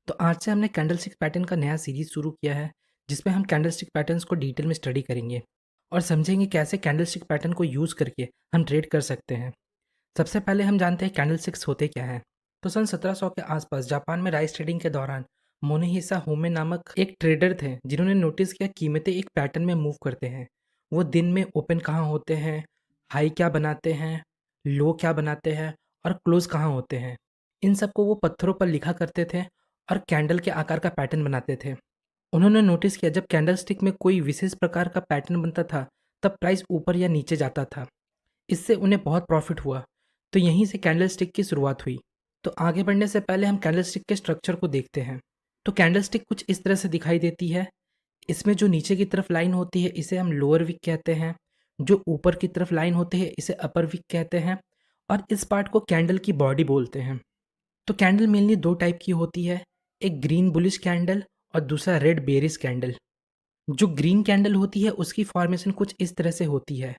तो आज से हमने कैंडलस्टिक पैटर्न का नया सीरीज शुरू किया है, जिसमें हम कैंडलस्टिक पैटर्न्स को डिटेल में स्टडी करेंगे और समझेंगे कैसे कैंडलस्टिक पैटर्न को यूज़ करके हम ट्रेड कर सकते हैं। सबसे पहले हम जानते हैं कैंडलस्टिक्स होते क्या हैं। तो सन 1700 के आसपास जापान में राइस ट्रेडिंग के दौरान मोनेहिसा होमे नामक एक ट्रेडर थे, जिन्होंने नोटिस किया कीमतें एक पैटर्न में मूव करते हैं। वो दिन में ओपन कहाँ होते हैं, हाई क्या बनाते हैं, लो क्या बनाते हैं और क्लोज कहाँ होते हैं। इन सबको वो पत्थरों पर लिखा करते थे और कैंडल के आकार का पैटर्न बनाते थे। उन्होंने नोटिस किया जब कैंडलस्टिक में कोई विशेष प्रकार का पैटर्न बनता था, तब प्राइस ऊपर या नीचे जाता था। इससे उन्हें बहुत प्रॉफिट हुआ। तो यहीं से कैंडलस्टिक की शुरुआत हुई। तो आगे बढ़ने से पहले हम कैंडलस्टिक के स्ट्रक्चर को देखते हैं। तो कैंडलस्टिक कुछ इस तरह से दिखाई देती है। इसमें जो नीचे की तरफ लाइन होती है इसे हम लोअर विक कहते हैं, जो ऊपर की तरफ लाइन होती है इसे अपर विक कहते हैं, और इस पार्ट को कैंडल की बॉडी बोलते हैं। तो कैंडल मेनली दो टाइप की होती है, एक ग्रीन बुलिश कैंडल और दूसरा रेड बेरिश कैंडल। जो ग्रीन कैंडल होती है उसकी फॉर्मेशन कुछ इस तरह से होती है।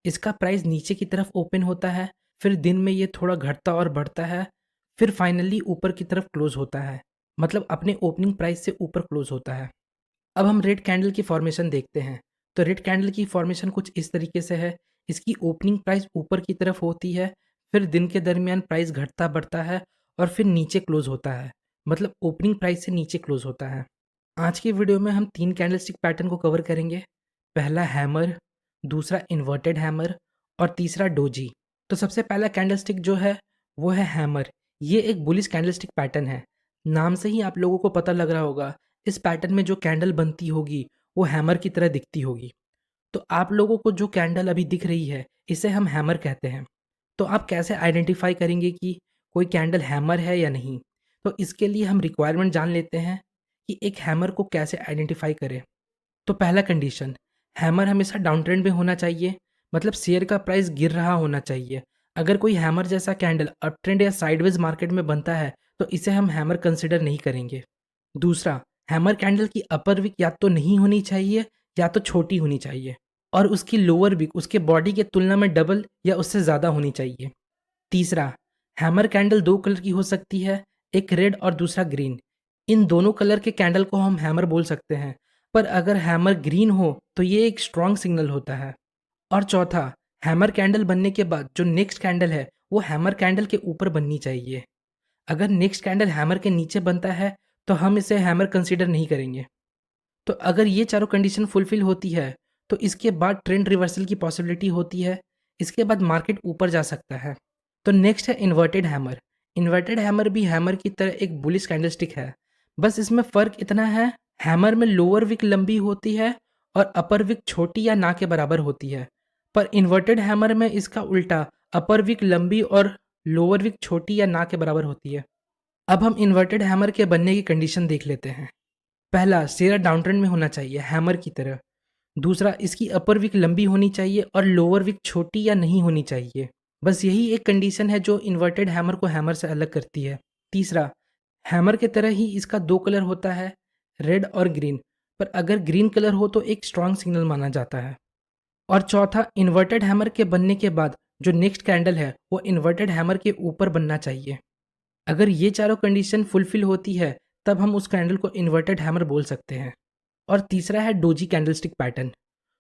इसका प्राइस नीचे की तरफ ओपन होता है, फिर दिन में ये थोड़ा घटता और बढ़ता है, फिर फाइनली ऊपर की तरफ क्लोज होता है, मतलब अपने ओपनिंग प्राइस से ऊपर क्लोज होता है। अब हम रेड कैंडल की फॉर्मेशन देखते हैं। तो रेड कैंडल की फॉर्मेशन कुछ इस तरीके से है। इसकी ओपनिंग प्राइस ऊपर की तरफ होती है, फिर दिन के दरमियान प्राइस घटता बढ़ता है और फिर नीचे क्लोज होता है, मतलब ओपनिंग प्राइस से नीचे क्लोज होता है। आज की वीडियो में हम 3 कैंडलस्टिक पैटर्न को कवर करेंगे। पहला हैमर, दूसरा इन्वर्टेड हैमर और तीसरा डोजी। तो सबसे पहला कैंडलस्टिक जो है वो है हैमर। ये एक बुलिश कैंडलस्टिक पैटर्न है। नाम से ही आप लोगों को पता लग रहा होगा, इस पैटर्न में जो कैंडल बनती होगी वो हैमर की तरह दिखती होगी। तो आप लोगों को जो कैंडल अभी दिख रही है इसे हम हैमर कहते हैं। तो आप कैसे आइडेंटिफाई करेंगे कि कोई कैंडल हैमर है या नहीं? तो इसके लिए हम रिक्वायरमेंट जान लेते हैं कि एक हैमर को कैसे आइडेंटिफाई करें। तो पहला कंडीशन, हैमर हमेशा डाउन ट्रेंड में होना चाहिए, मतलब शेयर का प्राइस गिर रहा होना चाहिए। अगर कोई हैमर जैसा कैंडल अप ट्रेंड या साइडवेज मार्केट में बनता है तो इसे हम हैमर कंसिडर नहीं करेंगे। दूसरा, हैमर कैंडल की अपर विक या तो नहीं होनी चाहिए या तो छोटी होनी चाहिए, और उसकी लोअर विक उसके बॉडी के तुलना में डबल या उससे ज़्यादा होनी चाहिए। तीसरा, हैमर कैंडल दो कलर की हो सकती है, एक रेड और दूसरा ग्रीन। इन दोनों कलर के कैंडल को हम हैमर बोल सकते हैं, पर अगर हैमर ग्रीन हो तो ये एक स्ट्रॉन्ग सिग्नल होता है। और चौथा, हैमर कैंडल बनने के बाद जो नेक्स्ट कैंडल है वो हैमर कैंडल के ऊपर बननी चाहिए। अगर नेक्स्ट कैंडल हैमर के नीचे बनता है तो हम इसे हैमर कंसीडर नहीं करेंगे। तो अगर ये चारों कंडीशन फुलफिल होती है तो इसके बाद ट्रेंड रिवर्सल की पॉसिबिलिटी होती है। इसके बाद मार्केट ऊपर जा सकता है। तो नेक्स्ट है इन्वर्टेड हैमर। इन्वर्टेड हैमर भी हैमर की तरह एक बुलिश कैंडलस्टिक है, बस इसमें फ़र्क इतना है, हैमर में लोअर विक लंबी होती है और अपर विक छोटी या ना के बराबर होती है। पर इन्वर्टेड हैमर में इसका उल्टा, अपर विक लंबी और लोअर विक छोटी या ना के बराबर होती है। अब हम इन्वर्टेड हैमर के बनने की कंडीशन देख लेते हैं। पहला, शेयर डाउन ट्रेंड में होना चाहिए हैमर की तरह। दूसरा, इसकी अपर विक लंबी होनी चाहिए और लोअर विक छोटी या नहीं होनी चाहिए। बस यही एक कंडीशन है जो इन्वर्टेड हैमर को हैमर से अलग करती है। तीसरा, हैमर के तरह ही इसका दो कलर होता है, रेड और ग्रीन, पर अगर ग्रीन कलर हो तो एक स्ट्रॉन्ग सिग्नल माना जाता है। और चौथा, इन्वर्टेड हैमर के बनने के बाद जो नेक्स्ट कैंडल है वो इन्वर्टेड हैमर के ऊपर बनना चाहिए। अगर ये चारों कंडीशन फुलफिल होती है तब हम उस कैंडल को इन्वर्टेड हैमर बोल सकते हैं। और तीसरा है डोजी कैंडलस्टिक पैटर्न।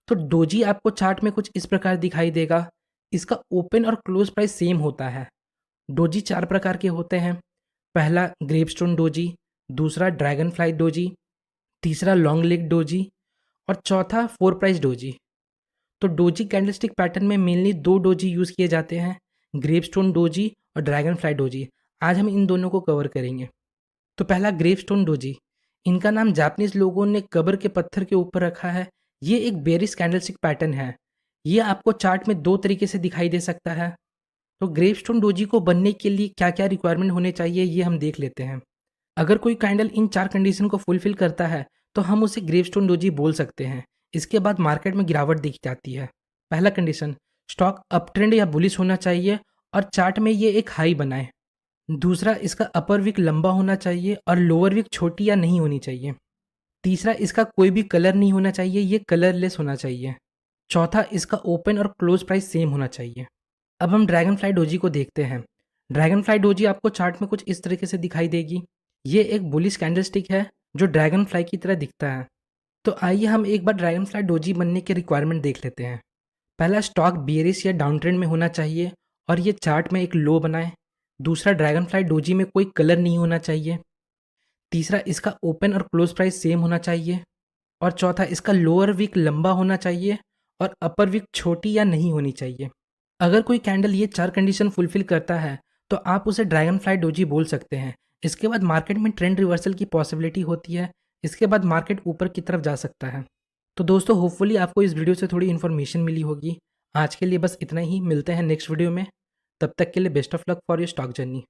तो डोजी आपको चार्ट में कुछ इस प्रकार दिखाई देगा। इसका ओपन और क्लोज प्राइस सेम होता है। डोजी चार प्रकार के होते हैं। पहला ग्रेपस्टोन डोजी, दूसरा ड्रैगन फ्लाई डोजी, तीसरा लॉन्ग लेग डोजी और चौथा फोर प्राइस डोजी। तो डोजी कैंडलस्टिक पैटर्न में मेनली दो डोजी यूज़ किए जाते हैं, ग्रेपस्टोन डोजी और ड्रैगन फ्लाई डोजी। आज हम इन दोनों को कवर करेंगे। तो पहला ग्रेपस्टोन डोजी, इनका नाम जापानीज लोगों ने कब्र के पत्थर के ऊपर रखा है। ये एक बेरिश कैंडलस्टिक पैटर्न है। ये आपको चार्ट में दो तरीके से दिखाई दे सकता है। तो ग्रेपस्टोन डोजी को बनने के लिए क्या क्या रिक्वायरमेंट होने चाहिए ये हम देख लेते हैं। अगर कोई कैंडल इन चार कंडीशन को फुलफिल करता है तो हम उसे ग्रेपस्टोन डोजी बोल सकते हैं। इसके बाद मार्केट में गिरावट दिख जाती है। पहला कंडीशन, स्टॉक अप ट्रेंड या बुलिश होना चाहिए और चार्ट में ये एक हाई बनाए। दूसरा, इसका अपर विक लंबा होना चाहिए और लोअर विक छोटी या नहीं होनी चाहिए। तीसरा, इसका कोई भी कलर नहीं होना चाहिए, ये कलरलेस होना चाहिए। चौथा, इसका ओपन और क्लोज प्राइस सेम होना चाहिए। अब हम ड्रैगन फ्लाई डोजी को देखते हैं। ड्रैगन फ्लाई डोजी आपको चार्ट में कुछ इस तरीके से दिखाई देगी। ये एक बुलिश कैंडलस्टिक है जो ड्रैगन फ्लाई की तरह दिखता है। तो आइए हम एक बार ड्रैगन फ्लाई डोजी बनने के रिक्वायरमेंट देख लेते हैं। पहला, स्टॉक बियरिश या डाउन ट्रेंड में होना चाहिए और ये चार्ट में एक लो बनाए। दूसरा, ड्रैगन फ्लाई डोजी में कोई कलर नहीं होना चाहिए। तीसरा, इसका ओपन और क्लोज प्राइस सेम होना चाहिए। और चौथा, इसका लोअर विक लंबा होना चाहिए और अपर विक छोटी या नहीं होनी चाहिए। अगर कोई कैंडल ये 4 कंडीशन फुलफिल करता है तो आप उसे ड्रैगन फ्लाई डोजी बोल सकते हैं। इसके बाद मार्केट में ट्रेंड रिवर्सल की पॉसिबिलिटी होती है। इसके बाद मार्केट ऊपर की तरफ जा सकता है। तो दोस्तों, होपफुली आपको इस वीडियो से थोड़ी इन्फॉर्मेशन मिली होगी। आज के लिए बस इतना ही, मिलते हैं नेक्स्ट वीडियो में। तब तक के लिए best of luck for your stock journey.